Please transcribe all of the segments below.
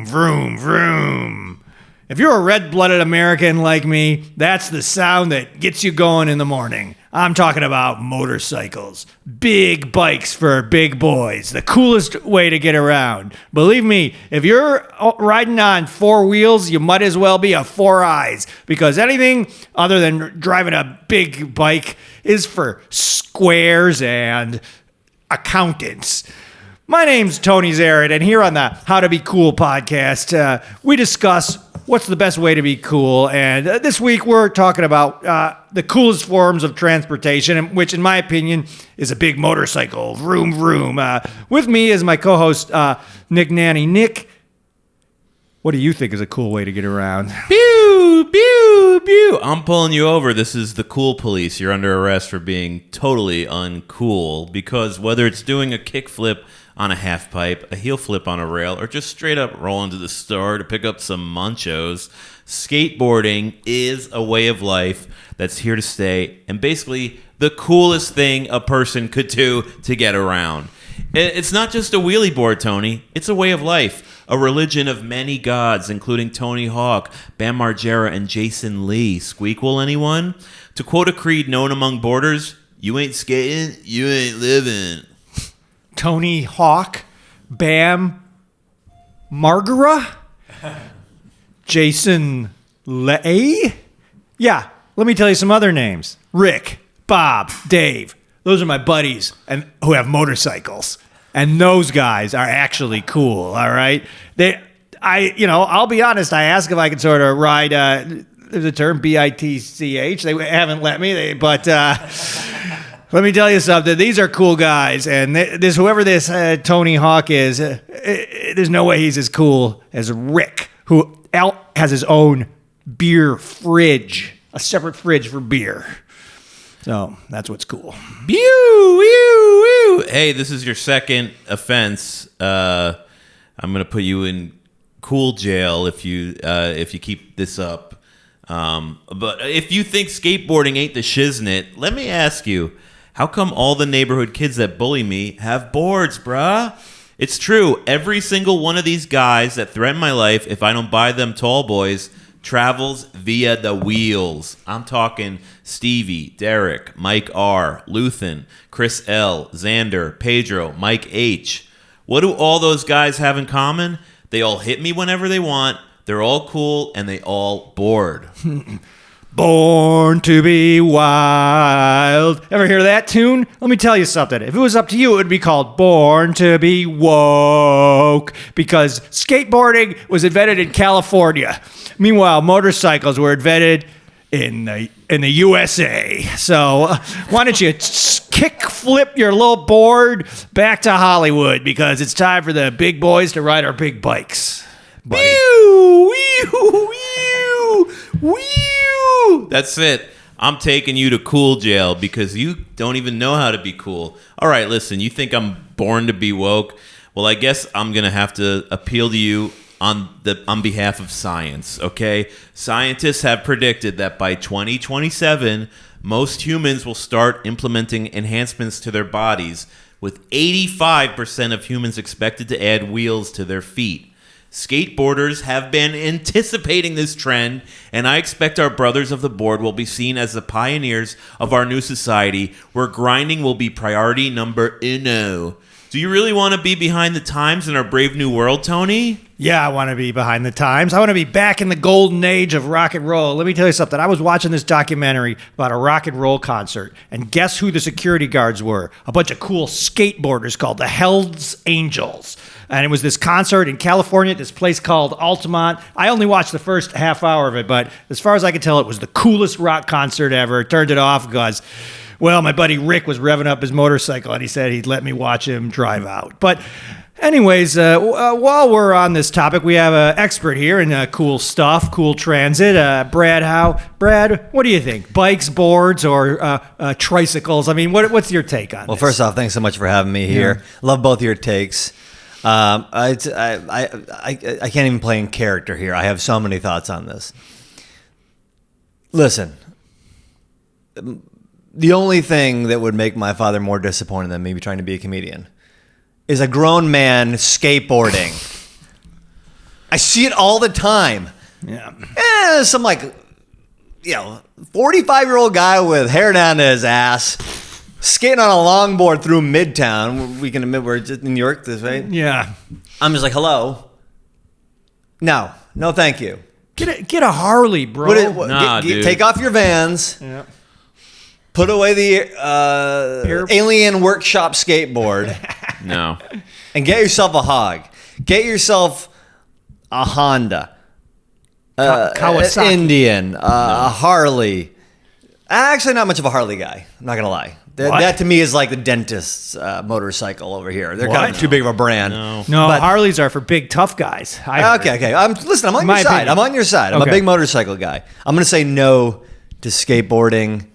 vroom, vroom. If you're a red-blooded American like me, that's the sound that gets you going in the morning. I'm talking about motorcycles. Big bikes for big boys. The coolest way to get around. Believe me, if you're riding on four wheels, you might as well be a four eyes. Because anything other than driving a big bike is for squares and accountants. My name's Tony Zaret, and here on the How to Be Cool podcast, we discuss what's the best way to be cool. And this week we're talking about the coolest forms of transportation, which in my opinion is a big motorcycle. Vroom, vroom. With me is my co-host, Nick Nanny. Nick, what do you think is a cool way to get around? Pew, pew, pew. I'm pulling you over. This is the cool police. You're under arrest for being totally uncool, because whether it's doing a kickflip on a half pipe, a heel flip on a rail, or just straight up rolling to the store to pick up some munchos, skateboarding is a way of life that's here to stay and basically the coolest thing a person could do to get around. It's not just a wheelie board, Tony. It's a way of life, a religion of many gods, including Tony Hawk, Bam Margera, and Jason Lee. Squeakquel, anyone? To quote a creed known among boarders, you ain't skating, you ain't living. Tony Hawk, Bam Margera, Jason Lee. Yeah, let me tell you some other names. Rick, Bob, Dave. Those are my buddies and who have motorcycles. And those guys are actually cool, all right? I'll be honest, I asked if I could sort of ride, there's a term, B-I-T-C-H. They haven't let me, but let me tell you something. These are cool guys, and whoever this Tony Hawk is, there's no way he's as cool as Rick, who has his own beer fridge, a separate fridge for beer. So that's what's cool. Pew, pew, pew. Hey, this is your second offense. I'm gonna put you in cool jail if you keep this up. But if you think skateboarding ain't the shiznit, let me ask you, how come all the neighborhood kids that bully me have boards, bruh? It's true. Every single one of these guys that threaten my life if I don't buy them tall boys travels via the wheels. I'm talking Stevie, Derek, Mike R, Luthen, Chris L, Xander, Pedro, Mike H. What do all those guys have in common? They all hit me whenever they want. They're all cool, and they all bored. Born to be wild. Ever hear that tune? Let me tell you something. If it was up to you, it would be called Born to be Woke, because skateboarding was invented in California. Meanwhile, motorcycles were invented in the USA. So why don't you kick flip your little board back to Hollywood, because it's time for the big boys to ride our big bikes. Buddy. Whew, whew, whew, whew. That's it. I'm taking you to cool jail because you don't even know how to be cool. All right, listen, you think I'm born to be woke? Well, I guess I'm going to have to appeal to you on behalf of science, okay? Scientists have predicted that by 2027, most humans will start implementing enhancements to their bodies, with 85% of humans expected to add wheels to their feet. Skateboarders have been anticipating this trend, and I expect our brothers of the board will be seen as the pioneers of our new society, where grinding will be priority number uno. Do you really want to be behind the times in our brave new world, Tony? Yeah, I want to be behind the times. I want to be back in the golden age of rock and roll. Let me tell you something. I was watching this documentary about a rock and roll concert, and guess who the security guards were? A bunch of cool skateboarders called the Hells Angels. And it was this concert in California at this place called Altamont. I only watched the first half hour of it, but as far as I could tell, it was the coolest rock concert ever. Turned it off because, well, my buddy Rick was revving up his motorcycle, and he said he'd let me watch him drive out. But anyways, while we're on this topic, we have an expert here in cool stuff, cool transit, Brad Howe. Brad, what do you think? Bikes, boards, or tricycles? I mean, what's your take on this? Well, first off, thanks so much for having me here. Yeah. Love both of your takes. I can't even play in character here. I have so many thoughts on this. Listen, the only thing that would make my father more disappointed than me trying to be a comedian is a grown man skateboarding. I see it all the time. Yeah. Some 45-year-old guy with hair down to his ass skating on a longboard through Midtown. We can admit we're just in New York, this right? Yeah. I'm just like, hello. No, thank you. Get a Harley, bro. Dude. Take off your Vans. Yeah. Put away the Alien Workshop skateboard. No. And get yourself a Hog. Get yourself a Honda. Kawasaki. Indian. A Harley. Actually, not much of a Harley guy. I'm not going to lie. That to me is like the dentist's motorcycle over here. They're kind of too big of a brand. No, Harleys are for big, tough guys. Okay. I'm on your side. opinion. I'm on your side. I'm a big motorcycle guy. I'm going to say no to skateboarding.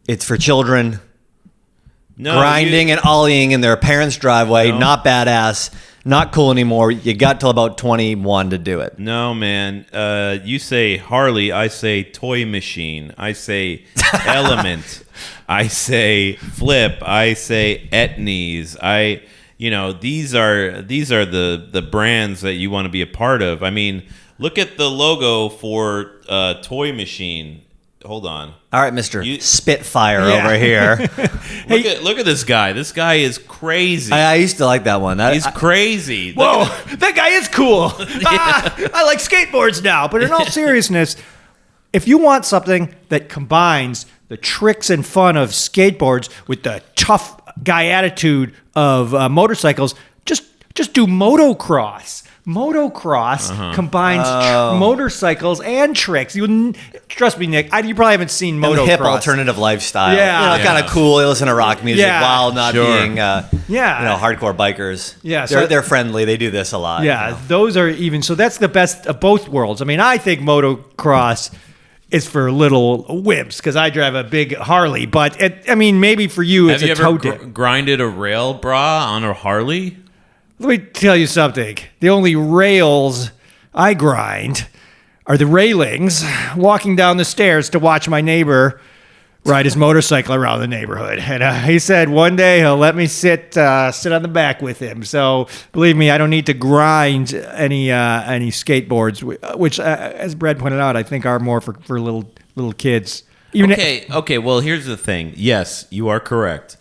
It's for children. No, Grinding and ollieing in their parents' driveway. No. Not badass. Not cool anymore. You got till about 21 to do it. No, man. You say Harley, I say toy machine. I say Element. I say Flip. I say Etnies. These are the brands that you want to be a part of. I mean, look at the logo for Toy Machine. Hold on. All right, Mr. Spitfire over here. Look at this guy. This guy is crazy. I used to like that one. He's crazy. Whoa, that guy is cool. I like skateboards now. But in all seriousness, if you want something that combines the tricks and fun of skateboards with the tough guy attitude of motorcycles, just do motocross. Motocross combines motorcycles and tricks. Trust me, Nick. You probably haven't seen motocross. Hip alternative lifestyle. Yeah. Kind of cool. They listen to rock music while not Sure. being hardcore bikers. Yeah, they're friendly. They do this a lot. Yeah, those are even. So that's the best of both worlds. I mean, I think motocross is for little wimps because I drive a big Harley. But maybe for you, it's Have you a toe ever dip. grinded a rail bra on a Harley? Let me tell you something. The only rails I grind are the railings walking down the stairs to watch my neighbor ride his motorcycle around the neighborhood. And he said one day he'll let me sit on the back with him. So believe me, I don't need to grind any skateboards, which, as Brad pointed out, I think are more for little kids. Okay. Well, here's the thing. Yes, you are correct.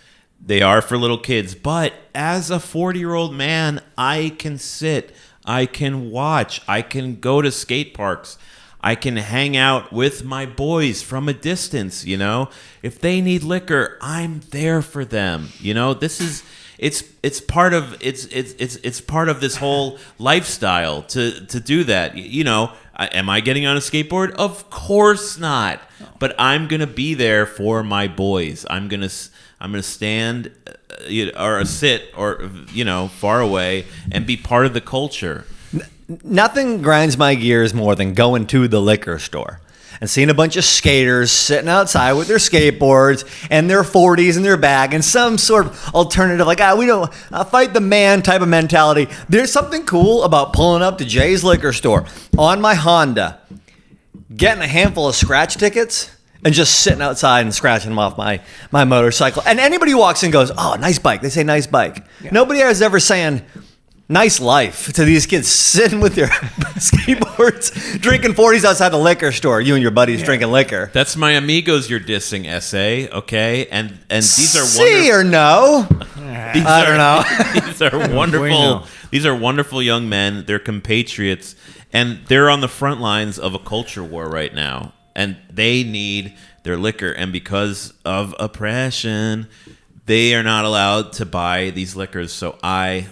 They are for little kids, but as a 40-year-old man, I can sit, I can watch, I can go to skate parks, I can hang out with my boys from a distance, If they need liquor, I'm there for them. It's part of this whole lifestyle to do that. Am I getting on a skateboard? Of course not. But I'm going to be there for my boys. I'm going to stand or sit or, far away and be part of the culture. Nothing grinds my gears more than going to the liquor store and seeing a bunch of skaters sitting outside with their skateboards and their 40s in their bag and some sort of alternative, we don't fight the man type of mentality. There's something cool about pulling up to Jay's liquor store on my Honda, getting a handful of scratch tickets, and just sitting outside and scratching them off my motorcycle. And anybody who walks in goes, oh, nice bike. They say nice bike. Yeah. Nobody is ever saying nice life to these kids sitting with their skateboards, drinking 40s outside the liquor store. You and your buddies drinking liquor. That's my amigos you're dissing, S.A., okay? And these are See or no? I don't know. These are wonderful. These are wonderful young men. They're compatriots. And they're on the front lines of a culture war right now. And they need their liquor. And because of oppression, they are not allowed to buy these liquors. So I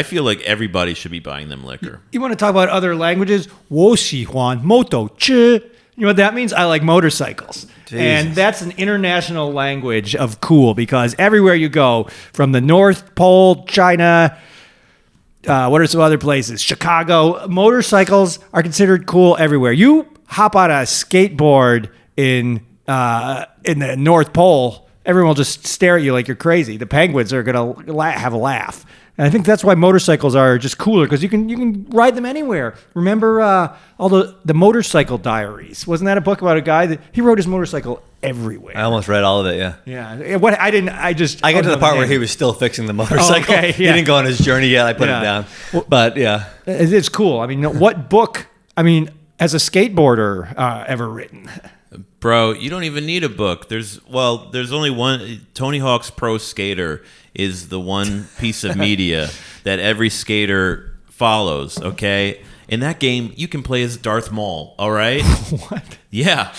feel like everybody should be buying them liquor. You want to talk about other languages? 我喜欢 moto. You know what that means? I like motorcycles. Jesus. And that's an international language of cool because everywhere you go, from the North Pole, China, what are some other places? Chicago. Motorcycles are considered cool everywhere. You hop on a skateboard in the North Pole, everyone will just stare at you like you're crazy. The penguins are going to have a laugh. And I think that's why motorcycles are just cooler because you can ride them anywhere. Remember all the Motorcycle Diaries? Wasn't that a book about a guy that he rode his motorcycle everywhere? I almost read all of it. Yeah. Yeah. What I didn't. I got to the part where he was still fixing the motorcycle. Oh, okay, He yeah. didn't go on his journey yet. I put it down. But yeah. It's cool. I mean, what book? I mean, has a skateboarder ever written? Bro, you don't even need a book. There's only one. Tony Hawk's Pro Skater is the one piece of media that every skater follows, okay? In that game, you can play as Darth Maul, all right? What? Yeah.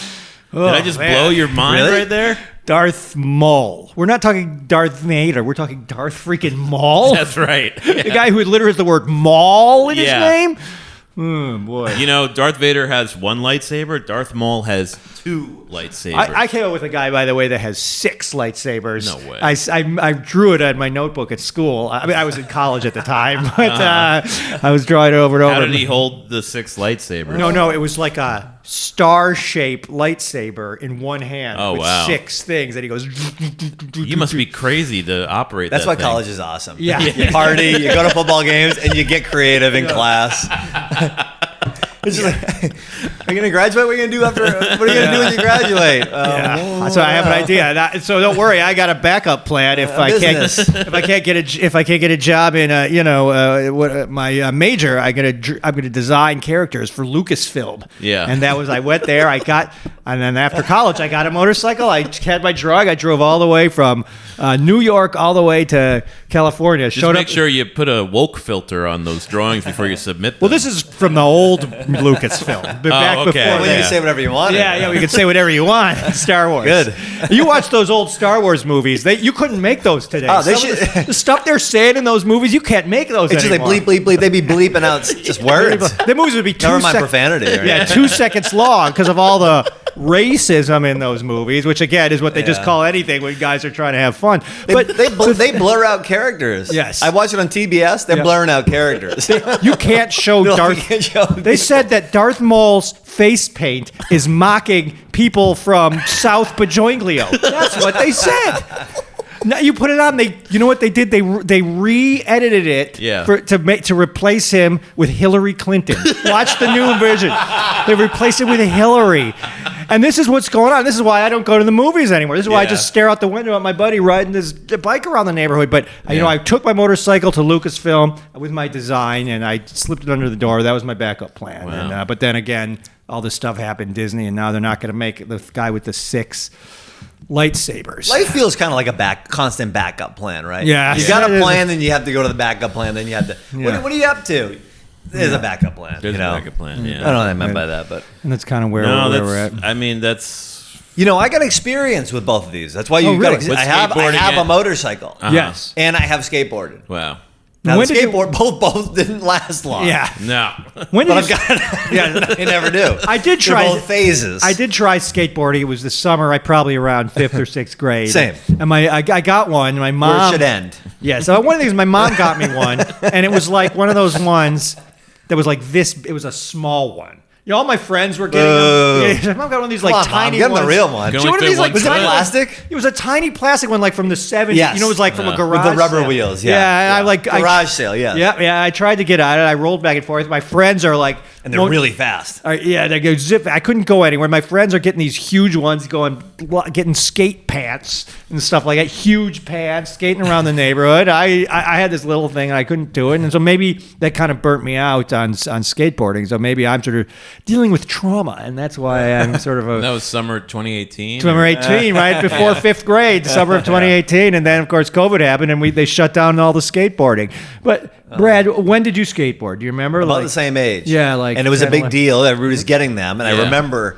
Did Oh, I just man. blow your mind Really? right there? Darth Maul. We're not talking Darth Vader. We're talking Darth freaking Maul. That's right. The guy who literally has the word Maul in Yeah. his name. Oh, boy. You know, Darth Vader has one lightsaber. Darth Maul has two lightsabers. I came up with a guy, by the way, that has 6 lightsabers. No way. I drew it on my notebook at school. I mean, I was in college at the time, but I was drawing it over and over. How did he hold the 6 lightsabers? No, it was like a star-shaped lightsaber in one hand Oh, with wow. 6 things that he goes. You must be crazy to operate That's that why thing. college is awesome. Yeah. You party, you go to football games, and you get creative in class. It's just like, are you going to graduate? What are you going to do after? What are you going to do when you graduate? Yeah. So I have an idea. So don't worry, I got a backup plan if I business. can't if I can't get a job in my major. I'm gonna design characters for Lucasfilm. Yeah. And that was I went there. And then after college I got a motorcycle. I had my drug. I drove all the way from New York all the way to California. Just make sure you put a woke filter on those drawings before you submit them. Well, this is from the old Lucasfilm. Back okay. before Well, you that. can say whatever you want. Yeah, we can say whatever you want. Star Wars. Good. You watch those old Star Wars movies. You couldn't make those today. Oh, they Some of should- the stuff they're saying in those movies, you can't make those It's just like anymore. bleep, bleep, bleep. They'd be bleeping out just words. The movies would be Never mind profanity. Right? Yeah, 2 seconds long because of all the racism in those movies, which again is what they just Yeah. call anything when guys are trying to have fun. They blur out characters. Yes. I watch it on TBS. They're Yeah. blurring out characters. You can't show No, Darth. you can't show They said that Darth Maul's face paint is mocking people from South Bajoinglio. That's what they said. Now you put it on. You know what they did? They re-edited it Yeah. to replace him with Hillary Clinton. Watch the new version. They replaced it with Hillary. And this is what's going on. This is why I don't go to the movies anymore. This is why I Yeah. just stare out the window at my buddy riding his bike around the neighborhood. But I took my motorcycle to Lucasfilm with my design, and I slipped it under the door. That was my backup plan. Wow. And, but then again, all this stuff happened Disney, and now they're not going to make the guy with the 6 lightsabers. Life feels kind of like a constant backup plan, right? Yeah. You got Yeah. a plan, then you have to go to the backup plan, then you have to. Yeah. What are you up to? There's a backup plan. There's you know? a backup plan. Yeah. I don't know what I meant by that, but And that's kind of where No, we're at. I mean, that's I got experience with both of these. That's why you Oh, got. really? With I have skateboarding a and- motorcycle, Yes. and I have skateboarded. wow. Now When the did you- skateboard, both didn't last long. Yeah. No. When but did I've you, got. Yeah. They never do. I did try. They're both phases. I did try skateboarding. It was the summer. I probably around 5th or 6th grade. Same. And I got one. My Where mom. it should end. Yeah. So one of the things, my mom got me one, and it was like one of those ones that was like this. It was a small one. All my friends were getting them. Yeah, my mom got one of these like Come on, Mom, tiny get him ones. the real one. Can She only one of fit these like one Was it time. plastic? It was a tiny plastic one, like from the 70s. Yes. You know, it was like from a Yeah. garage. With the rubber sale. wheels, Yeah, yeah. and I Garage sale, yeah. Yeah. I tried to get at it. I rolled back and forth. My friends are like, And they're really fast. yeah, they go zip. I couldn't go anywhere. My friends are getting these huge ones, getting skate pants and stuff like that. Huge pants, skating around the neighborhood. I had this little thing and I couldn't do it, and so maybe that kind of burnt me out on skateboarding. So maybe I'm sort of dealing with trauma, and that's why I'm sort of a. That was summer 2018. Summer 18, right before 5th grade, summer of 2018, and then of course COVID happened, and they shut down all the skateboarding. But Brad, when did you skateboard? Do you remember? About the same age. Yeah, like and it was a 10, big 11. deal. Everybody was getting them, and Yeah.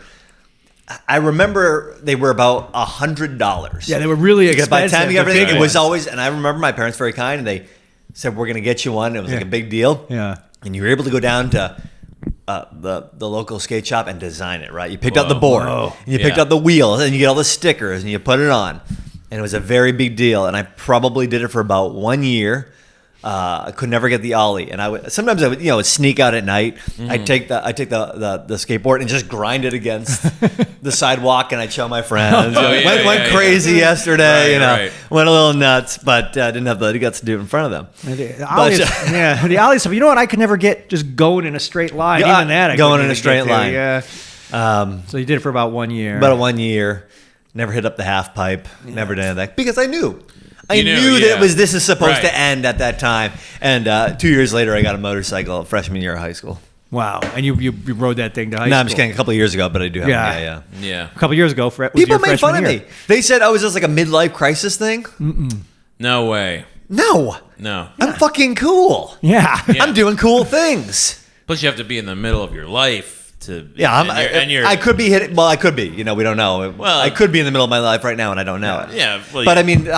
I remember they were about $100. Yeah, they were really Because by the expensive. time you got the everything, big it was ones. always. And I remember my parents very kind, and they said we're going to get you one. It was like Yeah. a big deal. Yeah. And you were able to go down to the local skate shop and design it. Right. You picked out the Whoa. board, Whoa. and you picked Yeah. out the wheels, and you get all the stickers, and you put it on. And it was a very big deal. And I probably did it for about 1 year. I could never get the ollie, and I would would sneak out at night. I'd take the skateboard and just grind it against the sidewalk, and I'd show my friends. Went crazy yesterday, went a little nuts, but didn't have the guts to do it in front of them. The ollie stuff. You know what? I could never get just going in a straight line. Even that, going in a straight line. Yeah. So you did it for about 1 year. About 1 year. Never hit up the half pipe. Never did that because I knew. I knew that this is supposed to end at that time. And 2 years later, I got a motorcycle freshman year of high school. Wow. And you rode that thing to high school? No, I'm just kidding. A couple of years ago, but I do have Yeah. A couple of years ago. People made fun of me. They said I was just like a midlife crisis thing. No way. No. I'm fucking cool. Yeah. I'm doing cool things. Plus, you have to be in the middle of your life. I could be hitting. Well, I could be. We don't know. Well, I could be in the middle of my life right now, and I don't know it. Yeah. Well, but I mean,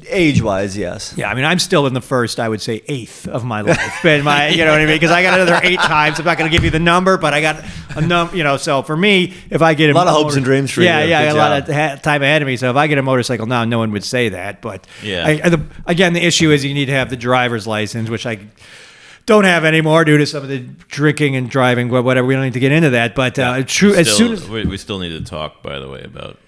age-wise, yes. Yeah. I mean, I'm still in the first, I would say, eighth of my life. But you know what I mean? Because I got another 8 times. I'm not going to give you the number, but I got a number. So for me, if I get a lot of hopes and dreams for you. Yeah. I got a lot of time ahead of me. So if I get a motorcycle now, no one would say that. But again, the issue is you need to have the driver's license, which I don't have anymore due to some of the drinking and driving, whatever. We don't need to get into that. But true, as soon as we still need to talk, by the way, about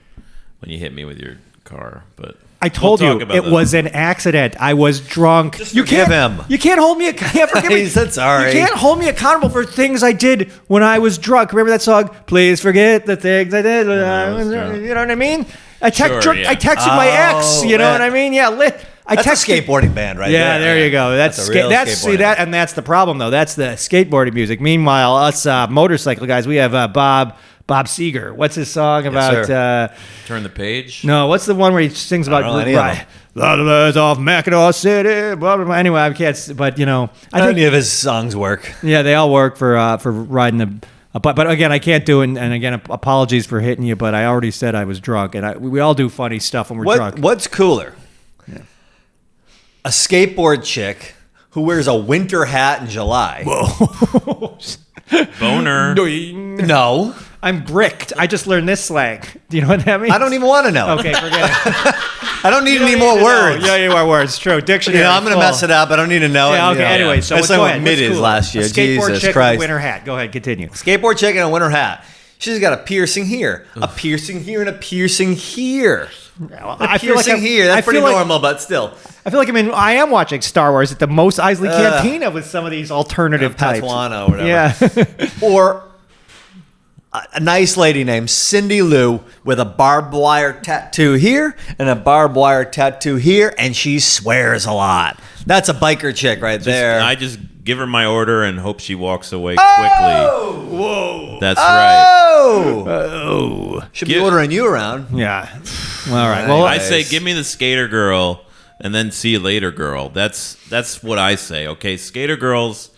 when you hit me with your car. But I told you it was an accident. I was drunk. Just forgive him. You can't hold me. Forgive me. He said sorry. You can't hold me accountable for things I did when I was drunk. Remember that song? Please forget the things I did. You know what I mean? I texted my ex. You know what I mean? Yeah. That's a skateboarding band, right? Yeah, there you go. That's and that's the problem though. That's the skateboarding music. Meanwhile, us motorcycle guys, we have Bob Seger. What's his song about? Turn the page. No, what's the one where he sings about the off Mackinac City? Blah, blah, blah. Anyway, I can't. But I think any of his songs work. Yeah, they all work for riding the. But again, I can't do it. And again, apologies for hitting you. But I already said I was drunk, and we all do funny stuff when we're drunk. What's cooler? Yeah. A skateboard chick who wears a winter hat in July. Whoa. Boner. No. I'm bricked. I just learned this slang. Do you know what that means? I don't even want to know. Okay, forget it. I don't need any more words. Yeah, more words. True. Dictionary. I'm going to mess it up. I don't need to know it. Yeah, okay. Anyway, so that's like what mid is last year. A skateboard Jesus chick Christ. with a winter hat. Go ahead, continue. Skateboard chick in a winter hat. She's got a piercing here, a piercing here, and a piercing here. I feel like here. That's pretty normal, but still. I feel like I am watching Star Wars at the Mos Eisley Cantina with some of these alternative types. Patuana or whatever. Yeah. Or a nice lady named Cindy Lou with a barbed wire tattoo here and a barbed wire tattoo here, and she swears a lot. That's a biker chick right there. I just give her my order and hope she walks away quickly. Whoa. That's right. Oh. Should be ordering you around. Yeah. All right. Well, I say give me the skater girl and then see you later girl. That's what I say. Okay, skater girls,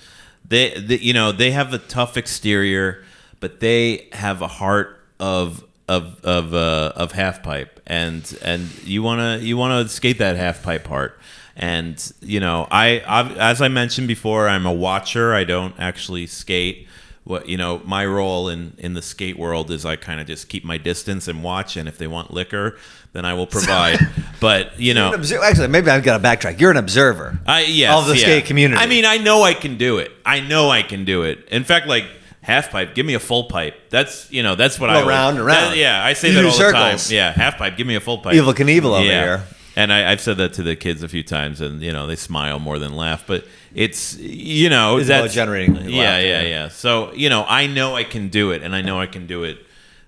they have a tough exterior, but they have a heart of half pipe, and you wanna skate that half pipe heart. And I as I mentioned before, I'm a watcher. I don't actually skate. My role in the skate world is I kind of just keep my distance and watch. And if they want liquor, then I will provide. But actually, maybe I've got to backtrack. You're an observer. Of the skate community. I mean, I know I can do it. In fact, like half pipe, give me a full pipe. That's what I around. I say that all the time. Yeah, half pipe, give me a full pipe. Evel Knievel over here. And I've said that to the kids a few times, and they smile more than laugh. But it's that's generating. Yeah. So I know I can do it, and I know I can do it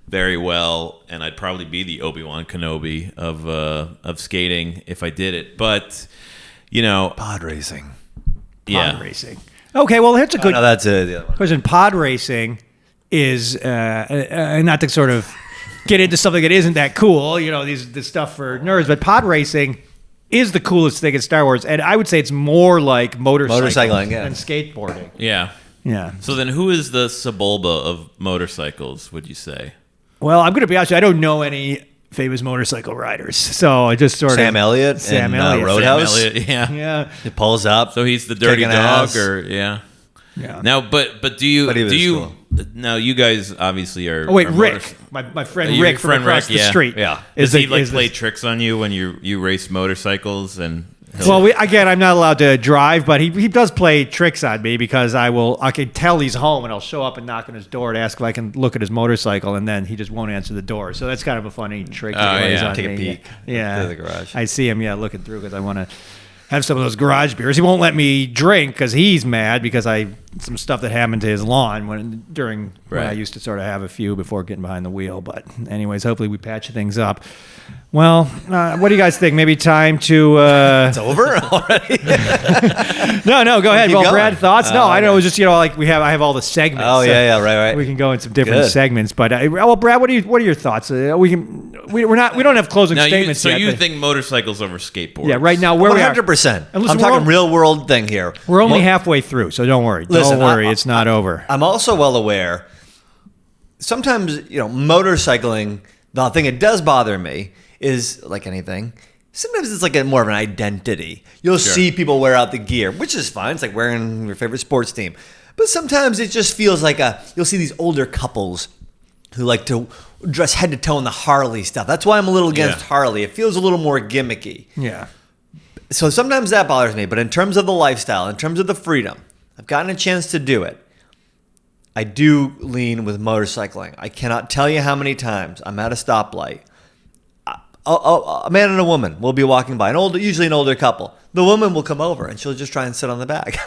very well. And I'd probably be the Obi-Wan Kenobi of skating if I did it. But pod racing. Pod racing. Okay, well that's a good. No, that's the other one. Question. Pod racing is not to sort of get into something that isn't that cool, this stuff for nerds, but pod racing is the coolest thing in Star Wars, and I would say it's more like motorcycling than skateboarding. Yeah. So then who is the Sebulba of motorcycles, would you say? Well, I'm going to be honest with you, I don't know any famous motorcycle riders, so I just sort of... Sam Elliott Roadhouse? Sam Elliott, yeah. He pulls up. So he's the dirty dog, Yeah. Now, but do you cool. Now you guys obviously are. Oh wait, Rick, my friend Rick from across the street. Yeah, does he play tricks on you when you race motorcycles and Well, I'm not allowed to drive, but he does play tricks on me because I can tell he's home and I'll show up and knock on his door to ask if I can look at his motorcycle, and then he just won't answer the door. So that's kind of a funny trick. That he plays on Take me. a peek. Yeah, To the garage. I see him. Yeah, looking through because I want to have some of those garage beers. He won't let me drink because he's mad because some stuff that happened to his lawn when I used to sort of have a few before getting behind the wheel. But anyways, hopefully we patch things up. Well, what do you guys think? Maybe time to... It's over already? No, go ahead. Keep Well, going. Brad, thoughts? No, I know. It was just, I have all the segments. Oh, so yeah, right. We can go in some different Good. segments. But, Brad, what are your thoughts? We don't have closing statements So yet. you think motorcycles over skateboards? Yeah, right now, where we are... 100%. And listen, I'm talking real world thing here. We're only halfway through, so don't worry. Listen, Don't worry. It's not over. I'm also well aware, sometimes, motorcycling, the thing that does bother me is, like anything, sometimes it's like more of an identity. You'll see people wear out the gear, which is fine. It's like wearing your favorite sports team. But sometimes it just feels like you'll see these older couples who like to dress head to toe in the Harley stuff. That's why I'm a little against Harley. It feels a little more gimmicky. Yeah. So sometimes that bothers me. But in terms of the lifestyle, in terms of the freedom, I've gotten a chance to do it. I do lean with motorcycling. I cannot tell you how many times I'm at a stoplight. A man and a woman will be walking by, usually an older couple. The woman will come over and she'll just try and sit on the back.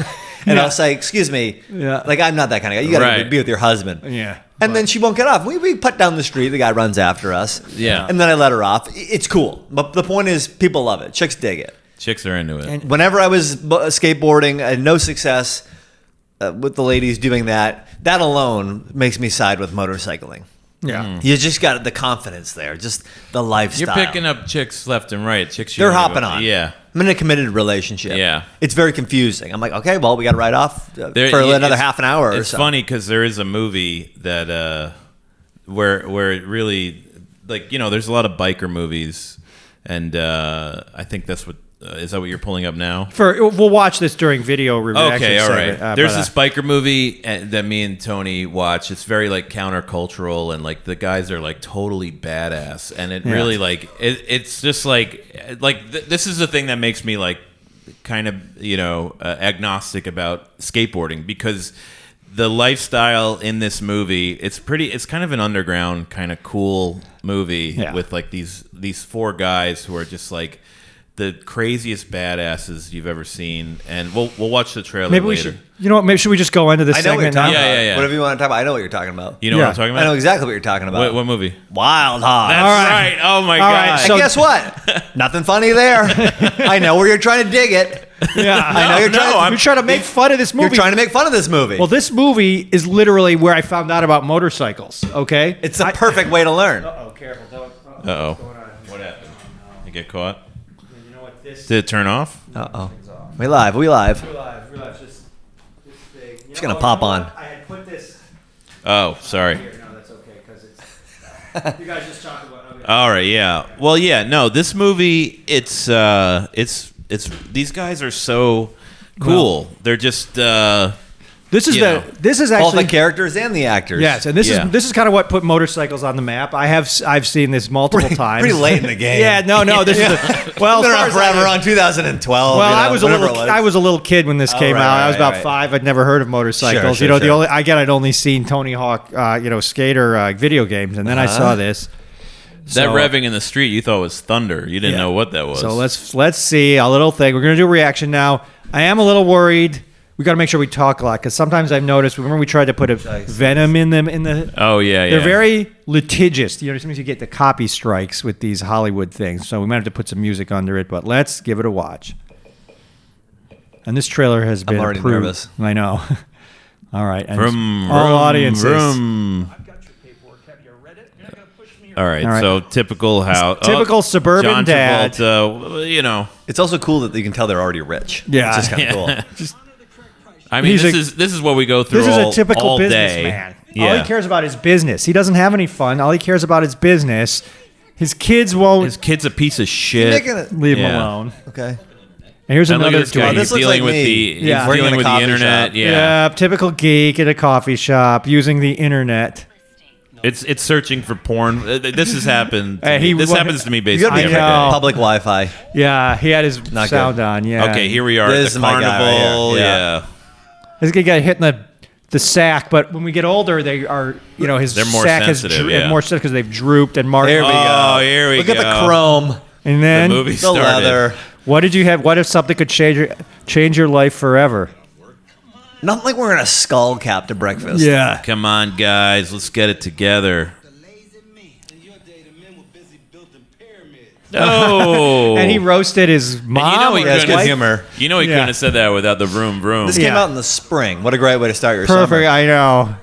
And I'll say, excuse me, like I'm not that kind of guy. You got to be with your husband. Yeah. And then she won't get off. We put down the street. The guy runs after us. Yeah. And then I let her off. It's cool. But the point is, people love it. Chicks dig it. Chicks are into it. Whenever I was skateboarding, I had no success with the ladies doing that. That alone makes me side with motorcycling. Yeah. You just got the confidence there, just the lifestyle. You're picking up chicks left and right. Chicks They're hopping on. Yeah. I'm in a committed relationship. Yeah. It's very confusing. I'm like, okay, well, we got to ride off for another half an hour or so. It's funny because there is a movie that where it really, like, there's a lot of biker movies, and I think that's what is that what you're pulling up now? We'll watch this during video reaction. Okay, all right. segment, There's this biker movie that me and Tony watch. It's very like countercultural, and like the guys are like totally badass, and it really like it's just like this is the thing that makes me like kind of agnostic about skateboarding, because the lifestyle in this movie, it's kind of an underground kind of cool movie with like these four guys who are just like the craziest badasses you've ever seen, and we'll watch the trailer later. We should. You know what? Maybe should we just go into this I know what you're segment talking now? about. Yeah. Whatever you want to talk about. I know what you're talking about. You know what I'm talking about? I know exactly what you're talking about. What movie? Wild Hogs. That's right. Oh my All right, god. so- And guess what? Nothing funny there. I know where you're trying to dig it. Yeah, I know you're trying to make fun of this movie. You're trying to make fun of this movie. Well, this movie is literally where I found out about motorcycles. Okay, it's the perfect way to learn. Oh, careful! Uh-oh. What happened? You get caught? You know what this? Did it turn off? Uh-oh. We live. We live. Realize this thing. It's going to pop on. I had put this Oh, sorry. here. No, that's okay because it's. You guys just talked about. Okay. All right, yeah. Well, yeah, no, this movie, it's these guys are so cool. They're just This is this is Both actually the characters and the actors. yes, and this is kind of what put motorcycles on the map. I've seen this multiple times. Pretty late in the game. Yeah, no, this is well, Been as far around as forever I- on 2012. Well, I whatever was a little kid when this came right, out. I was right, about right. 5. I'd never heard of motorcycles. Sure, The sure. only I'd only seen Tony Hawk, skater video games, and then I saw this. that So- revving in the street. You thought was thunder. You didn't know what that was. So let's see a little thing. We're gonna do a reaction now. I am a little worried. We got to make sure we talk a lot because sometimes I've noticed. Remember we tried to put a venom in them in the. Oh yeah, yeah. They're very litigious. Sometimes you get the copy strikes with these Hollywood things. So we might have to put some music under it. But let's give it a watch. And this trailer has been already approved. nervous. I know. All right. And Vroom, all vroom, audiences. vroom. I've got your paperwork. Have you read it? You're not gonna push me. All right, All right. so typical how Typical suburban John dad. Travolta, It's also cool that you can tell they're already rich. Yeah. It's just kind of cool. I mean, He's this is what we go through. This is all, a typical all day. businessman. Yeah. All he cares about is business. He doesn't have any fun. All he cares about is business. His kids won't His kid's a piece of shit. Making it. leave him Yeah. alone. Okay. And here's And look at another this guy. tweet. This He's looks dealing like with me. the Yeah. he's Working dealing in a with the coffee internet. shop. Yeah. Yeah, typical geek at a coffee shop using the internet. It's searching for porn. This has happened. This happens to me You basically gotta be every careful. day. Public Wi-Fi. Yeah, he had his Not sound good. on. Yeah. Okay, here we are This at is the my guy right carnival. here. Yeah. This guy got hit in the sack, but when we get older, they are, his They're more sack has sensitive, yeah. more sensitive because they've drooped and marked. There we Oh, go. here we Look go. at the chrome, And The then, movie the started. leather. what did you have? What if something could change your life forever? Nothing like wearing a skull cap to breakfast. Yeah. Come on, guys, let's get it together. Oh, And he roasted his mom. you know he or Yeah, it's his good wife. humor. You know he Yeah. couldn't have said that without the vroom vroom. This came Yeah. out in the spring. What a great way to start your Perfect. summer. I know.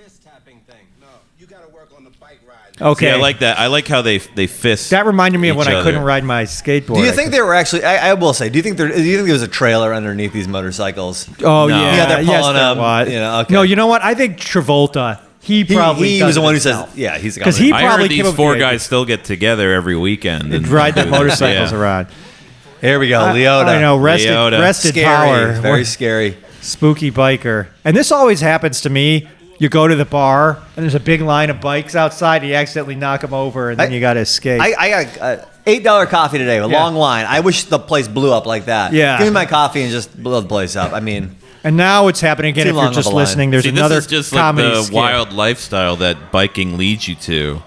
Fist tapping thing. No, you got to work on the bike ride. Okay. See, I like that. I like how they fist. That reminded me of when each I couldn't other. ride my skateboard. Do you think there were actually? I will say. Do you think there was a trailer underneath these motorcycles? Oh No. yeah, Yeah, they're yes, pulling there up, was. you know, okay. No, you know what? I think Travolta. He probably he was does the it one who says, himself. "Yeah, he's the guy." 'Cause he I probably heard came these up with four the guys still get together every weekend and ride the do this. motorcycles Yeah. around. Here we go, Leota. I know, rested Scary, power, very scary. spooky biker. And this always happens to me. You go to the bar and there's a big line of bikes outside. You accidentally knock them over, and then you got to escape. I got a $8 coffee today, a long line. I wish the place blew up like that. Yeah. Give me my coffee and just blow the place up. I mean, and now it's happening again. Too If long you're of just a line. listening, there's See, another this is just like comedy the skit. wild lifestyle that biking leads you to,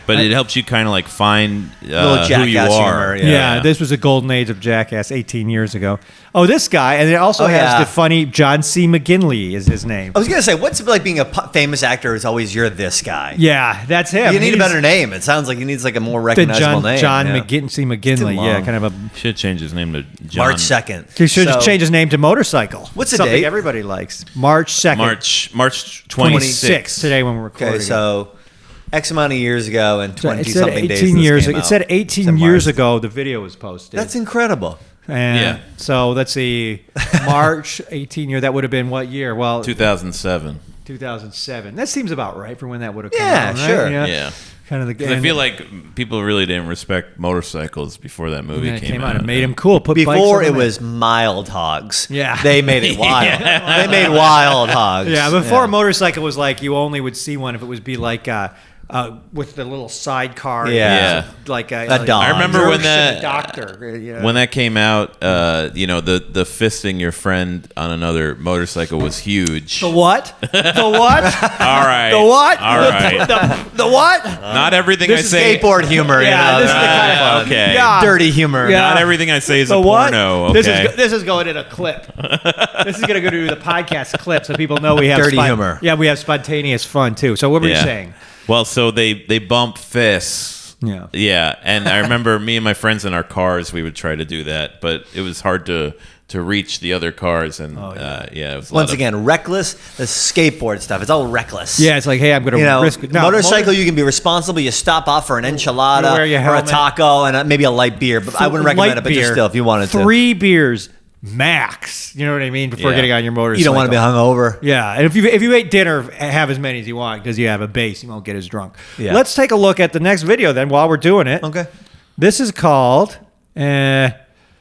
but it helps you kind of like find little who jackass you are. humor, Yeah, this was a golden age of Jackass 18 years ago. Oh, this guy, and it also has yeah. the funny John C. McGinley is his name. I was gonna say, what's it like being a famous actor? Is always you're this guy. Yeah, that's him. You need a He's better name. It sounds like he needs like a more the recognizable name. John yeah. C. McGinley. Too Yeah, long. kind of a. Should change his name to John. March 2nd. He should So, just change his name to Motorcycle. What's the Something date? everybody likes. March 2nd. March 26th 26th. today when we're recording. Okay, so X amount of years ago and it 20 said something 18 days. this years. came It out. said 18 It's in years March. ago the video was posted. That's incredible. And Yeah. so let's see, March 18 year. That would have been what year? Well, 2007. 2007. That seems about right for when that would have come Yeah, out. Right? sure. Yeah. Kind of the. 'Cause I feel like people really didn't respect motorcycles before that movie when it came out. out. It made him cool. Put bikes Before on it the was mild hogs. Yeah. They made it wild. They made wild hogs. Yeah, before a motorcycle was like you only would see one if it would be like with the little sidecar. Yeah. like A dog. I remember when Nurse that and a doctor. You know? when that came out, the fisting your friend on another motorcycle was huge. the what? The what? All right. The what? All right. The what? Not everything This I is say. skateboard humor. Yeah, you know, this is the kind of okay. Yeah. dirty humor. Yeah. Not everything I say is The a what? porno. Okay. This is going in a clip. This is going to go to the podcast clip so people know we have Dirty humor. Yeah, we have spontaneous fun too. So what were you saying? Well, so they bump fists. Yeah. Yeah, and I remember me and my friends in our cars, we would try to do that, but it was hard to reach the other cars, and it was a lot Once of- again, reckless. The skateboard stuff. It's all reckless. Yeah, it's like, hey, I'm going You to know, risk it. No, motorcycle, you can be responsible. You stop off for an enchilada Wear your or a helmet. taco and maybe a light beer. But I wouldn't recommend it, but just still, if you wanted to. 3 beers max. You know what I mean? Before Yeah. getting on your motorcycle. You don't want to be hungover. Yeah, and if you ate dinner, have as many as you want because you have a base. You won't get as drunk. Yeah. Let's take a look at the next video then while we're doing it. Okay. This is called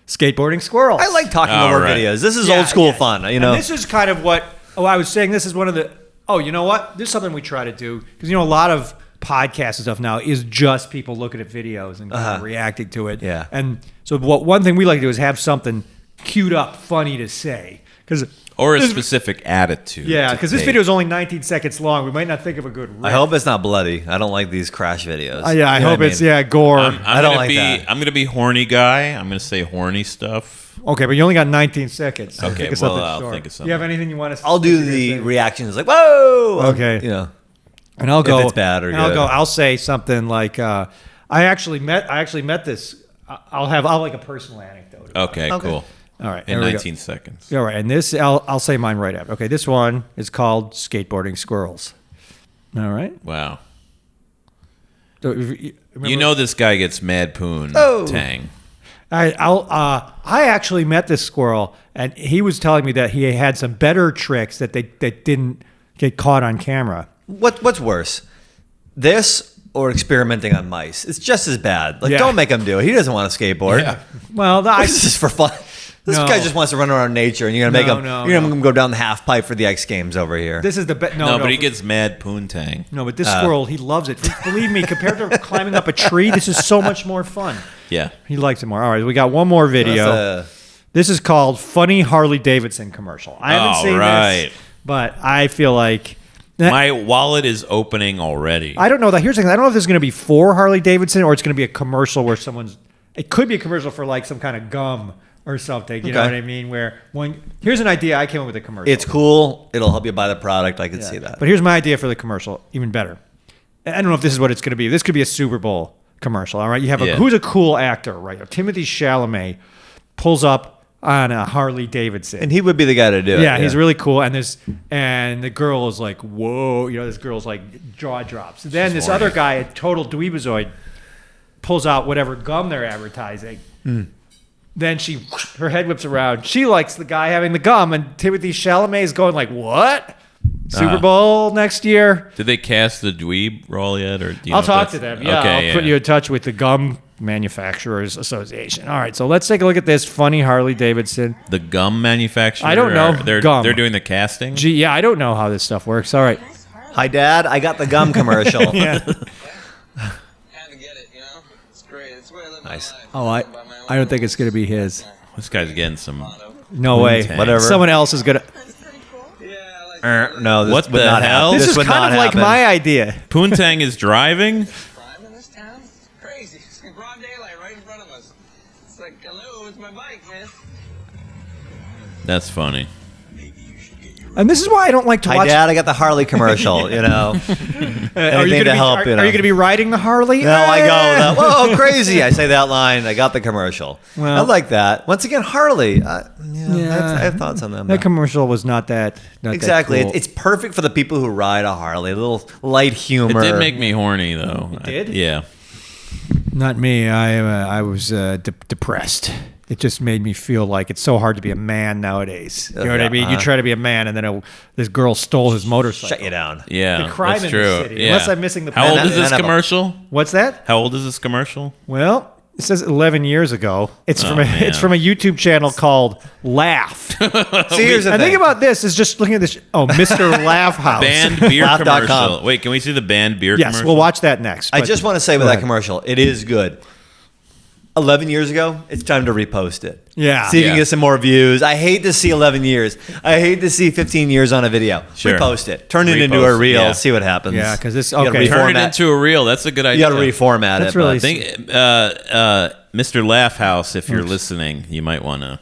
Skateboarding Squirrels. I like talking All over right. videos. This is Yeah, old school yeah. fun. You And know. this is kind of what. Oh, I was saying this is one of the. Oh, you know what? This is something we try to do because a lot of podcasts and stuff now is just people looking at videos and kind of reacting to it. Yeah. And so one thing we like to do is have something queued up, funny to say because. or a specific attitude. Yeah, to because this take. video is only 19 seconds long. We might not think of a good. Riff. I hope it's not bloody. I don't like these crash videos. Yeah, I You know hope what it's mean? gore. I'm I don't gonna like be. that. I'm gonna be horny guy. I'm gonna say horny stuff. Okay, but you only got 19 seconds. So Okay, think of well, something I'll short. think of something. You have anything you want to? I'll do the reactions like whoa. Okay. You know. And I'll go. it's bad or and I'll good. go. I'll say something like, I actually met this. I'll like a personal anecdote. Okay, Okay. cool. All right. In here we go. 19 seconds. All right, and this I'll say mine right after. Okay, this one is called Skateboarding Squirrels. All right. Wow. So remember- You know this guy gets mad poon Oh. tang. I actually met this squirrel, and he was telling me that he had some better tricks that didn't get caught on camera. What's worse, this or experimenting on mice? It's just as bad. Like, Yeah. don't make him do it. He doesn't want to skateboard. Yeah. Well, This is for fun. This No. guy just wants to run around nature, and you're gonna make him. No, you're gonna make him go down the half pipe for the X Games over here. This is the best. No, but he gets mad poontang. No, but this squirrel, he loves it. Believe me, compared to climbing up a tree, this is so much more fun. Yeah. He likes it more. All right, we got one more video. This is called Funny Harley Davidson Commercial. I haven't seen this, but I feel like my wallet is opening already. I don't know that. Here's the thing. I don't know if this is going to be for Harley Davidson or it's going to be a commercial where someone's. It could be a commercial for like some kind of gum or something. You know what I mean? Where here's an idea. I came up with a commercial. It's cool. It'll help you buy the product. I can see that. But here's my idea for the commercial. Even better. I don't know if this is what it's going to be. This could be a Super Bowl commercial. All right. You have who's a cool actor, right? Timothy Chalamet pulls up on a Harley Davidson. And he would be the guy to do it. Yeah, he's really cool. And the girl is like, whoa, this girl's like jaw drops. Then this other guy, a total dweebazoid, pulls out whatever gum they're advertising. Then her head whips around. She likes the guy having the gum, and Timothy Chalamet is going like, what? Super Bowl next year? Did they cast the dweeb role yet? Or do you I'll know talk to them. Yeah, Okay, I'll put you in touch with the Gum Manufacturers Association. All right, so let's take a look at this funny Harley Davidson. The gum manufacturer? I don't know. They're doing the casting? Gee, yeah, I don't know how this stuff works. All right. Hi, Dad. I got the gum commercial. Yeah. Had to get it, It's great. It's the way I live my life. Oh, I don't think it's going to be his. This guy's getting some... No way. Whatever. Someone else is going to... No, this What would the not hell? happen. This is would kind not of like happen. my idea. Poontang is driving? Crime in this town? It's crazy. It's in broad daylight right in front of us. It's like, hello, it's my bike, man. That's funny. And this is why I don't like to Hi, watch... Dad. I got the Harley commercial. Are you Anything to help. Are you going to be riding the Harley? No, I go, whoa, crazy. I say that line. I got the commercial. Well- I like that. Once again, Harley. I have thoughts on them. That commercial was not that Exactly. That cool. It's perfect for the people who ride a Harley. A little light humor. It did make me horny, though. It did? Yeah. Not me. I was depressed. It just made me feel like it's so hard to be a man nowadays. You know what I mean? You try to be a man, and then this girl stole his motorcycle. Shut you down. Yeah, The crime that's in true. the city. Yeah. Unless I'm missing the How point. old is this None of 'em. commercial? What's that? How old is this commercial? Well, it says 11 years ago. It's Oh, from man. it's from a YouTube channel called Laugh. See, here's the I thing. think about this is just looking at this. Oh, Mr. Laugh House. Banned beer Laugh.com. commercial. Wait, can we see the banned beer Yes, commercial? we'll watch that next. I but- just want to say with go that ahead. commercial, it is good. 11 years ago, it's time to repost it. Yeah. See if you Yeah. can get some more views. I hate to see 11 years. I hate to see 15 years on a video. Sure. Repost it. Turn it into Repost a it, reel. yeah. See what happens. Yeah, 'cause this- You gotta okay. Turn it reformat- into a reel. That's a good You idea. got to reformat That's it. really but- I think, Mr. Laugh House, if you're listening, you might want to.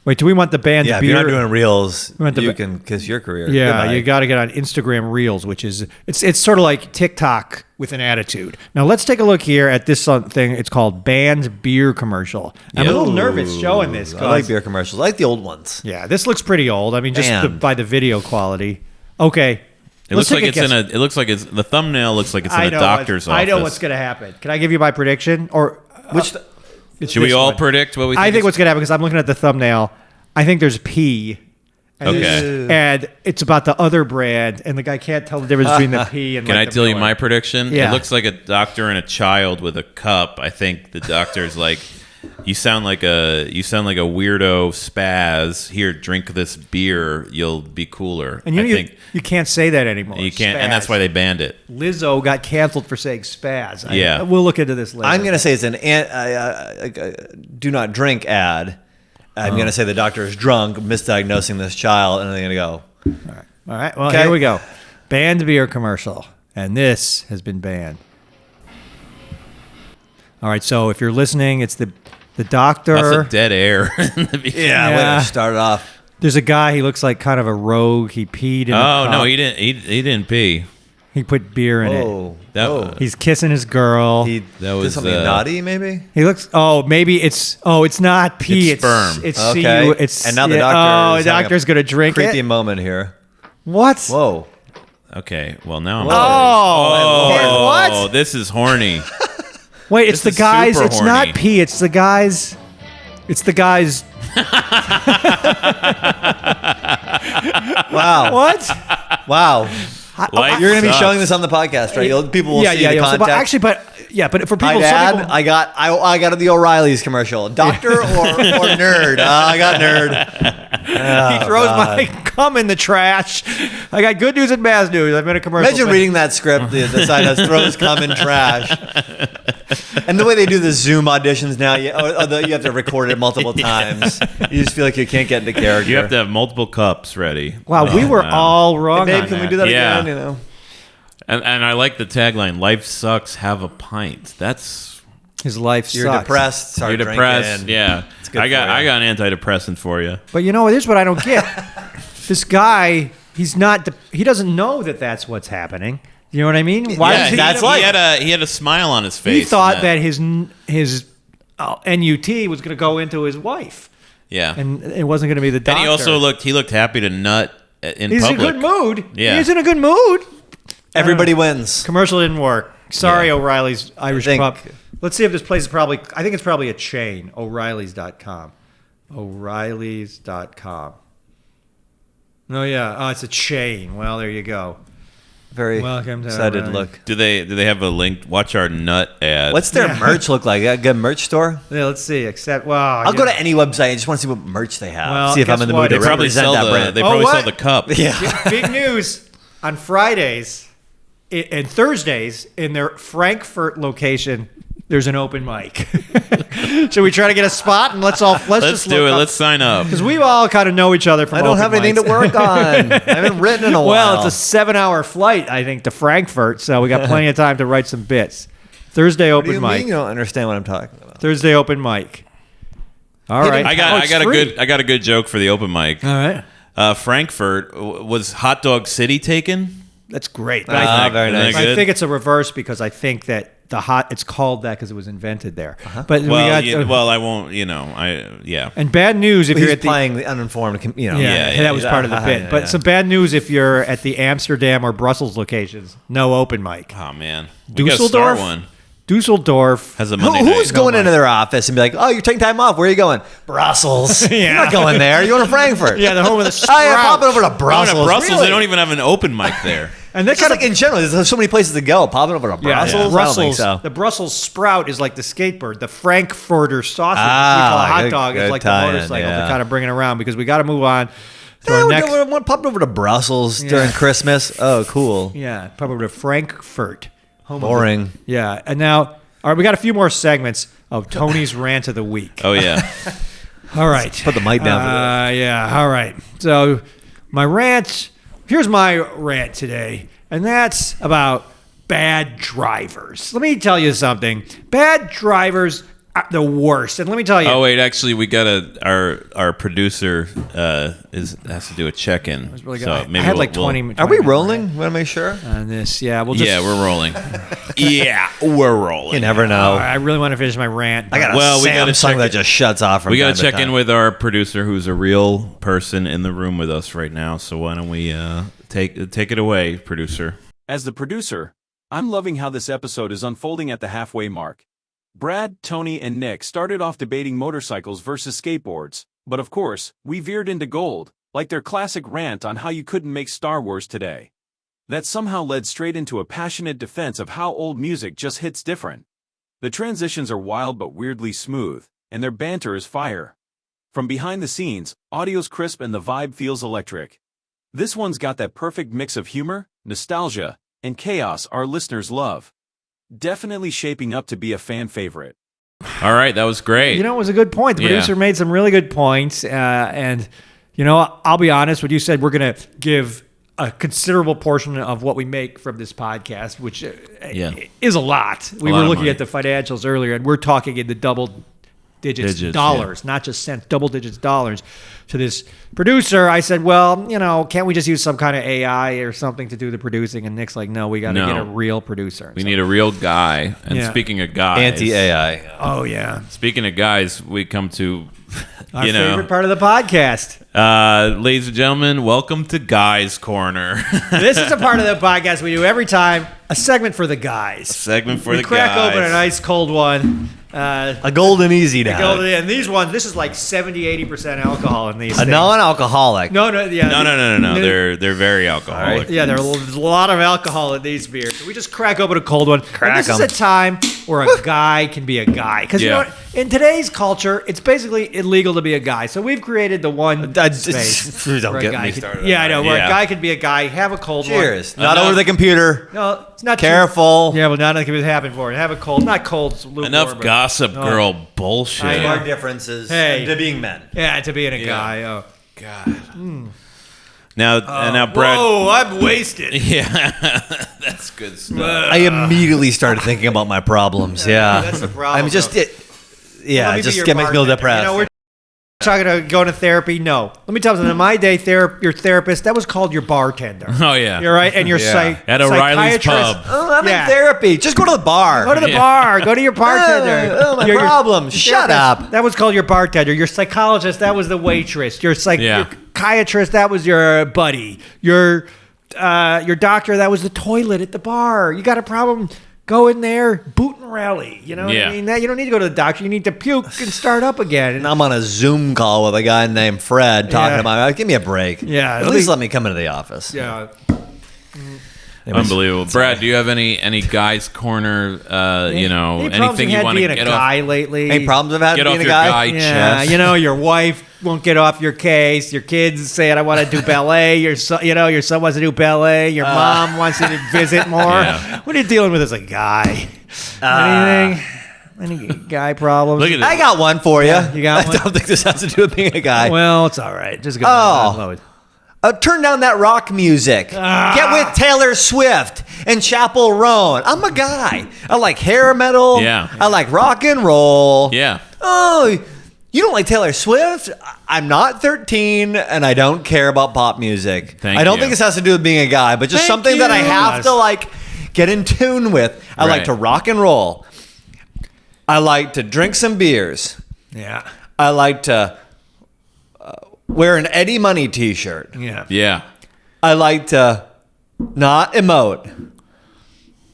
Wait, do we want the band yeah, if beer? you're not doing reels, want the you ba- can kiss your career. Yeah, Goodbye. you got to get on Instagram Reels, which is it's sort of like TikTok with an attitude. Now let's take a look here at this thing. It's called Banned Beer Commercial. I'm a little Yo. nervous showing this. I like 'cause- beer commercials. I like the old ones. Yeah, this looks pretty old. I mean, just Banned. by the video quality. Okay. It Let's looks like take it's guess. in a. It looks like it's the thumbnail looks like it's in I a know doctor's office. I know what's going to happen. Can I give you my prediction? Or Which it's Should we this all one. predict what we? I think is- what's going to happen because I'm looking at the thumbnail. I think there's pee. And Okay. And it's about the other brand, and the guy can't tell the difference between the pee and. Can like I the tell you Miller. my prediction? Yeah. It looks like a doctor and a child with a cup. I think the doctor's like, you sound like a weirdo spaz. Here, drink this beer. You'll be cooler. And you, I think you can't say that anymore. you can't, and Spaz. that's why they banned it. Lizzo got canceled for saying spaz. Yeah. We'll look into this later. I'm going to say it's an do not drink ad. I'm going to say the doctor is drunk, misdiagnosing this child, and they're going to go. All right. Well, Okay. here we go. Banned beer commercial, and this has been banned. All right. So if you're listening, it's the doctor. Lots of dead air. in the beginning. Yeah, Yeah. way to start it off. There's a guy. He looks like kind of a rogue. He peed in. Oh a no, cup. he didn't. He didn't pee. He put beer in it. Oh, That- He's kissing his girl. he That did was, something naughty, maybe. He looks. Oh, maybe it's. Oh, it's not pee. It's sperm. It's Okay. It's. And now the yeah, doctor. Oh, is the having doctor's a gonna drink creepy it. moment here. What? Whoa. Okay. Well, now I'm. Oh, what? Oh, this is horny. Wait, it's This the is guys. super It's horny. not pee. It's the guys. It's the guys. Wow. What? Wow. Life You're going to be sucks. showing this on the podcast, right? People will see the So, context. but actually, but Yeah, but for Hi, people, Dad. some people, I got the O'Reilly's commercial. Doctor or nerd? I got nerd. he throws my cum in the trash. I got good news and bad news. I'm in a commercial. Imagine reading that script. The side has throws cum in trash. And the way they do the Zoom auditions now, you have to record it multiple times. You just feel like you can't get into character. You have to have multiple cups ready. Wow, we were all wrong. Hey, babe, on can we that. do that Yeah. again? You know. And I like the tagline, life sucks, have a pint. That's... His life You're sucks. depressed. Start You're depressed, drinking. yeah. good I got for you. an antidepressant for you. But you know, here's what I don't get. This guy, he doesn't know that that's what's happening. You know what I mean? Why Yeah, does he? he had a smile on his face. He thought and that his NUT was going to go into his wife, yeah, and it wasn't going to be the doctor. and he also looked happy to nut in He's public. in a good mood. Yeah. He's in a good mood. Everybody wins. Commercial didn't work. Sorry, Yeah. O'Reilly's Irish think- Pub. Let's see if this place is probably. I think it's probably a chain. O'Reilly's.com. O'Reilly's.com. Oh yeah. Oh, it's a chain. Well, there you go. Very Welcome to excited O'Reilly. look. Do they have a link? Watch our nut ad. What's their merch look like? A good merch store? Yeah, let's see. Except, well, I'll go to any website. I just want to see what merch they have. Well, see if I'm guess in the what? mood They to probably represent sell that the brand. they Oh, probably what? sell the cup. Yeah. Big news on Fridays and Thursdays in their Frankfurt location. There's an open mic. Should we try to get a spot and let's Let's just do it. Let's sign up. because we all kind of know each other from. I don't open have anything mics. to work on. I haven't written in a while. Well, it's a 7-hour flight, I think, to Frankfurt, so we got plenty of time to write some bits. Thursday What do open you mic. mean you don't understand what I'm talking about? Thursday open mic. All right. I got it's a free. good joke for the open mic. All right. Frankfurt was Hot Dog City taken? That's great. But Ah, I, very Isn't that nice. good? I think it's a reverse because I think that it's called that because it was invented there. But we got I won't. Yeah. and bad news if He's you're at the playing the uninformed, yeah, yeah, that was yeah. part of the bit. But Yeah. some bad news if you're at the Amsterdam or Brussels locations, no open mic. Oh man, we gotta start Dusseldorf one. Dusseldorf. Has a Monday Who's night. going into their office and be like, "Oh, you're taking time off. Where are you going? Brussels. Yeah. You're not going there. You're going to Frankfurt. Yeah, the home of the Oh, yeah, Sprout. popping over to Going Brussels. to Brussels, Really? they don't even have an open mic there. And they It's just like in general, there's so many places to go. Popping over to Brussels. I don't think Brussels. so. The Brussels Sprout is like the skateboard. The Frankfurter sausage, Ah, which we call a hot good- dog, is good like tie-in, the motorcycle yeah. to kind of bring it around because we got to move on to Yeah, our we're next. popping over to Brussels during Christmas. Oh, cool. Yeah, probably to Frankfurt. Home of the- Boring. Yeah, and now, all right, we got a few more segments of Tony's rant of the week. Oh yeah. All right. Put the mic down for that. Yeah, all right. So my rant, here's my rant today, and that's about bad drivers. Let me tell you something. Bad drivers are the worst. And let me tell you. Oh wait, actually, we got our producer has to do a check-in. Really good. So I maybe had we'll- like 20 we'll- minutes. Are we rolling? Want to make sure? On this? Yeah, we'll just. Yeah, we're rolling. Yeah, we're rolling. You never know. I really want to finish my rant. I got a Well, we gotta Samsung check that it. just shuts off from We got time to check time. in with our producer, who's a real person in the room with us right now. So why don't we take it away, producer? As the producer, I'm loving how this episode is unfolding at the halfway mark. Brad, Tony, and Nick started off debating motorcycles versus skateboards, but of course, we veered into gold, like their classic rant on how you couldn't make Star Wars today. That somehow led straight into a passionate defense of how old music just hits different. The transitions are wild but weirdly smooth, and their banter is fire. From behind the scenes, audio's crisp and the vibe feels electric. This one's got that perfect mix of humor, nostalgia, and chaos our listeners love. Definitely shaping up to be a fan favorite. All right, that was great. You know, it was a good point. The Yeah. producer made some really good points. And, you know, I'll be honest, when you said we're going to give a considerable portion of what we make from this podcast, which is a lot. We lot were of looking money. at the financials earlier, and we're talking in the double digits dollars, not just cents, double digits dollars to this producer. I said, well, you know, can't we just use some kind of AI or something to do the producing? And Nick's like, no, we got to No. get a real producer. We need a real guy. And Yeah. speaking of guys, Anti-AI. Oh, yeah. Speaking of guys, we come to Our favorite part of the podcast. ladies and gentlemen, welcome to Guys Corner. This is a part of the podcast we do every time, a segment for the guys. Segment for we the crack guys. open an ice cold one, A golden easy now. And these ones, this is like 70-80% alcohol in these A things. non-alcoholic. No. They're very alcoholic. Yeah, there's a lot of alcohol in these beers. We just crack open a cold one. Crack and this 'em. is a time where a guy can be a guy. Because you know what? In today's culture, it's basically illegal to be a guy. So we've created the one space Don't where a get guy me can- started. Yeah, I know. Where Yeah. a guy can be a guy, have a cold one. Cheers. Not Enough. over the computer. No, it's not too- Careful. Yeah, well, not like it happened for it. Have a cold. Not cold. It's lukewarm, Enough but- gossip girl bullshit. I know. Our differences Hey. to being men. Yeah, to being a guy. Oh. God. Now, Brad. Whoa, I'm wasted. Yeah, that's good stuff. I immediately started thinking about my problems. Yeah, that's the problem, I'm just though. Yeah, Let me be just your get me feel bartender. depressed. You know, we're talking about going to therapy. No, let me tell you something. In my day, your therapist, that was called your bartender. Oh yeah, You're right, and your Yeah. At O'Reilly's psychiatrist. pub. Oh, I'm Yeah. in therapy. Just go to the bar. Go to the bar. Go to your bartender. My Your problem. Shut therapist, up. That was called your bartender. Your psychologist, that was the waitress. Your Yeah. psychiatrist, that was your buddy. Your doctor, that was the toilet at the bar. You got a problem? Go in there, boot and rally. You know what Yeah. I mean? You don't need to go to the doctor. You need to puke and start up again. And I'm on a Zoom call with a guy named Fred talking Yeah. about, give me a break. Yeah, At let least me- let me come into the office. Yeah. Unbelievable. Brad, do you have any guys corner? Any problems anything you you had want to being a get guy off? lately? Any problems I've had Get being off a your guy? guy Yeah, chest. you know, your wife won't get off your case. Your kids saying, "I want to do ballet." Your son, your son wants to do ballet. Your mom wants you to visit more. Yeah. What are you dealing with as a guy? Anything? Any guy problems? Look at it. I got one for you. you got one? I don't think this has to do with being a guy. Well, it's all right. Just go. Oh. Unload. Turn down that rock music. Get with Taylor Swift and Chapel Roan. I'm a guy. I like hair metal. Yeah. I like rock and roll. Yeah. Oh, you don't like Taylor Swift? I'm not 13 and I don't care about pop music. Thank I don't you. think this has to do with being a guy, but just Thank something that I you. have to like get in tune with. I like Right. to rock and roll. I like to drink some beers. Yeah. I like to wear an Eddie Money t-shirt. Yeah. Yeah. I like to not emote.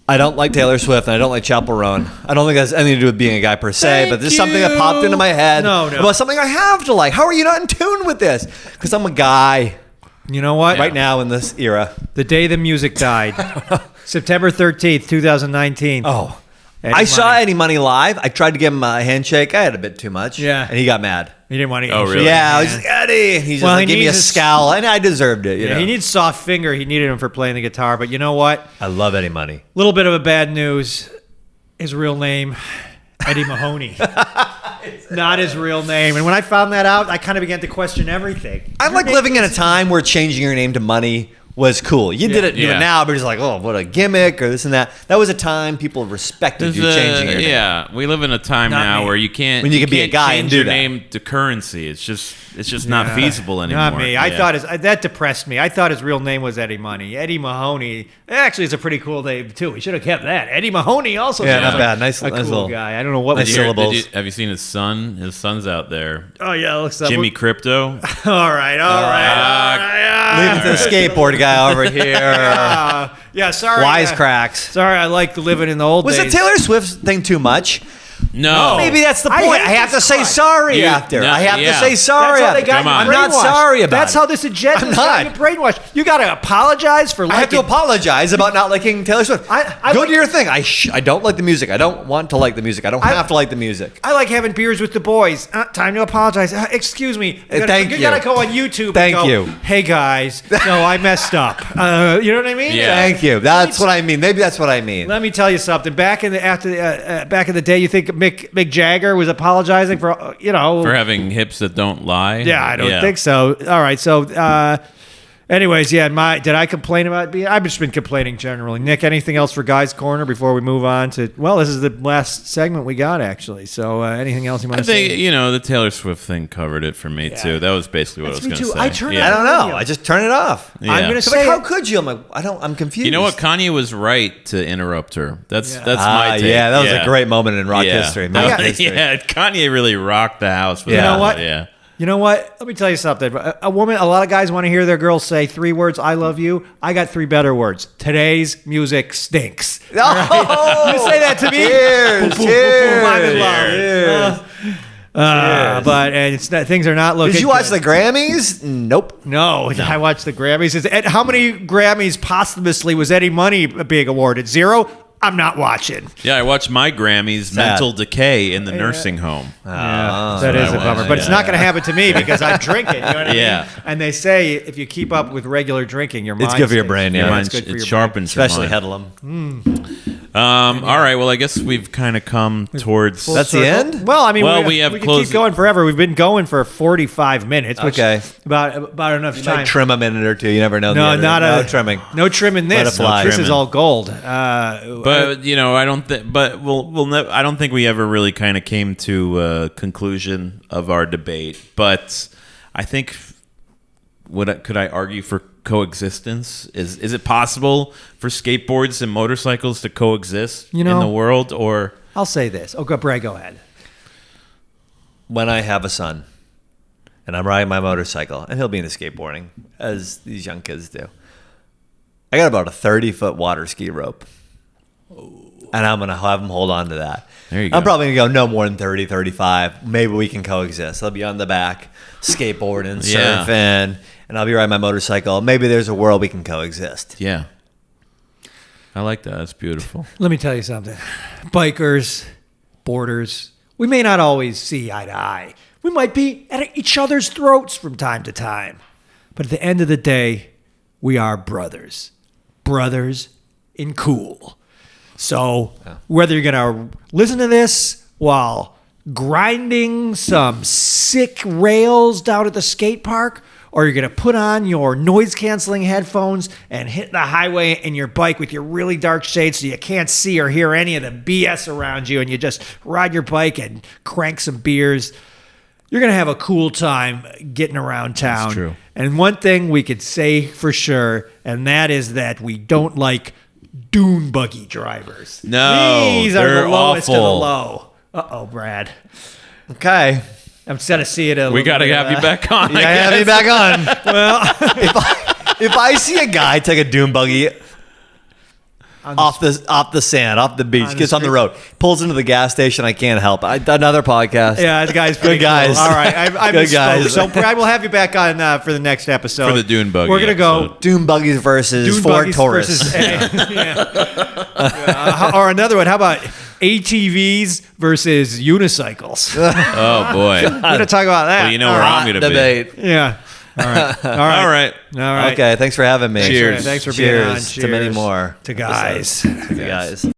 I don't like Taylor Swift and I don't like Chapel Roan. I don't think that's anything to do with being a guy per se, but this is something that popped into my head No. about something I have to like. How are you not in tune with this? Because I'm a guy You know what? right now in this era. The day the music died, September 13th, 2019. Oh. Eddie I saw Money. Eddie Money live. I tried to give him a handshake. I had a bit too much. Yeah. And he got mad. He didn't want to. Oh, really? Yeah, I was just, Eddie. And he just Well, like, he gave me a needs his- scowl, and I deserved it. You Yeah, know? he needs soft finger. He needed him for playing the guitar. But you know what? I love Eddie Money. Little bit of a bad news. His real name, Eddie Mahoney. Not his real name. And when I found that out, I kind of began to question everything. I like living in a time where changing your name to Money was cool. You did it, do Yeah. it now, but it's like, oh, what a gimmick or this and that. That was a time people respected you changing your name. Yeah, we live in a time Not now me. where you can't When you can be a can't guy change and do your that. name to currency. It's just not feasible anymore. Not me. I Yeah. thought that depressed me. I thought his real name was Eddie Money. Eddie Mahoney. Actually, it's a pretty cool name too. We should have kept that. Eddie Mahoney also. Yeah, sounds not like bad. Nice a cool little- guy. I don't know what nice was Did you- syllables. have you seen his son? His son's out there. Oh yeah, it looks like Jimmy Crypto. All right, all right. Leave it to the skateboard guy over here. Yeah, sorry. Wisecracks. Sorry, I like living in the old Was days. the Taylor Swift thing too much? No. Maybe that's the I point. hate I have to this say guy. sorry You- after. no, I have to yeah. say sorry That's how they after. got Come you on. I'm not brainwashed. sorry about That's it. how this agenda I'm got you not. brainwashed. You got to apologize for I have to liking. apologize about not liking Taylor Swift. I Go like- do your thing. I don't like the music. I don't want to like the music. I don't have to like the music. I like having beers with the boys. Time to apologize. Excuse me. Thank you. gotta go on YouTube. Thank and go, you. Hey guys, no, I messed up. You know what I mean? Yeah. Thank you. That's what I mean. Maybe that's what I mean. Let me tell you something. Back in the day, you think Mick Jagger was apologizing for For having hips that don't lie. Yeah, I don't think so. All right, so anyways, yeah, did I complain about being? I've just been complaining generally. Nick, anything else for Guys Corner before we move on to? Well, this is the last segment we got actually. So anything else you want I to say? think the Taylor Swift thing covered it for me too. That was basically what That's I was me going to too. say. I turned it I don't Yeah. know. I just turn it off. Yeah. I'm gonna So, say like, how it. could you? I'm confused. You know what? Kanye was right to interrupt her. That's my take. Yeah, that was a great moment in rock history. That Music was- history. yeah, Kanye really rocked the house. With You that know one, what? Yeah. You know what? Let me tell you something. A woman, a lot of guys want to hear their girls say 3 words, I love you. I got 3 better words. Today's music stinks. Oh, right? You say that to me? Cheers, Boom, boom, boom, boom, cheers, I'm in love. cheers. But it's not, things are not looking Did you watch good. the Grammys? Nope. No, I watched the Grammys. And how many Grammys posthumously was Eddie Money being awarded? 0? I'm not watching. Yeah, I watched my Grammys mental decay in the nursing home. That is a I bummer. watched, But it's not going to happen to me because I'm drinking. You know what I Yeah. mean? And they say if you keep up with regular drinking, your mind It's good for your stays- brain, yeah. It's Mine's- good for it your sharpens your Especially mind. Headlam. All right, well, I guess we've kind of come towards... brain. That's the end? Well, I mean, Well, we have can closed- keep going forever. We've been going for 45 minutes, which Okay. is about enough You time. might trim a minute or two. You never know. no, no trimming. No trimming Let this. it fly. This is Trimming. all gold. But you know, I don't think. But I don't think we ever really kind of came to a conclusion of our debate. But I think, could I argue for coexistence? Is it possible for skateboards and motorcycles to coexist You know- in the world? Or I'll say this. Oh, Brad, go ahead. When I have a son and I'm riding my motorcycle, and he'll be into skateboarding, as these young kids do, I got about a 30-foot water ski rope. And I'm going to have him hold on to that. There you go. I'm probably going to go no more than 30, 35. Maybe we can coexist. I'll be on the back, skateboarding, Yeah. surfing, and I'll be riding my motorcycle. Maybe there's a world we can coexist. yeah, I like that. That's beautiful. Let me tell you something. Bikers, boarders, we may not always see eye to eye. We might be at each other's throats from time to time. But at the end of the day, we are brothers. Brothers in cool. So whether you're going to listen to this while grinding some sick rails down at the skate park, or you're going to put on your noise-canceling headphones and hit the highway in your bike with your really dark shades so you can't see or hear any of the BS around you, and you just ride your bike and crank some beers, you're going to have a cool time getting around town. That's true. And one thing we could say for sure, and that is that we don't like dune buggy drivers. No, These are they're the lowest of the awful. low. Uh-oh, Brad. Okay. Instead of seeing it, We got to have you back on. I I have guess. you back on. Well, if I see a guy take a dune buggy off the sand, off the beach, On the gets on the street. road, pulls into the gas station, I can't help. Another podcast. Yeah, the guy's pretty Good guys. cool. All right, I Good misspoke. guys. So Brad, we'll have you back on for the next episode For the dune buggy We're gonna go episode. Dune buggies versus dune Ford buggies Taurus. versus or another one. How about ATVs versus unicycles? We're Oh boy. gonna talk about that. Well, you know where I'm going to be. debate. Yeah. All right. All right. All right. All right. Okay, thanks for having me. Cheers. Thanks for being on. Cheers to many more. To guys. To guys.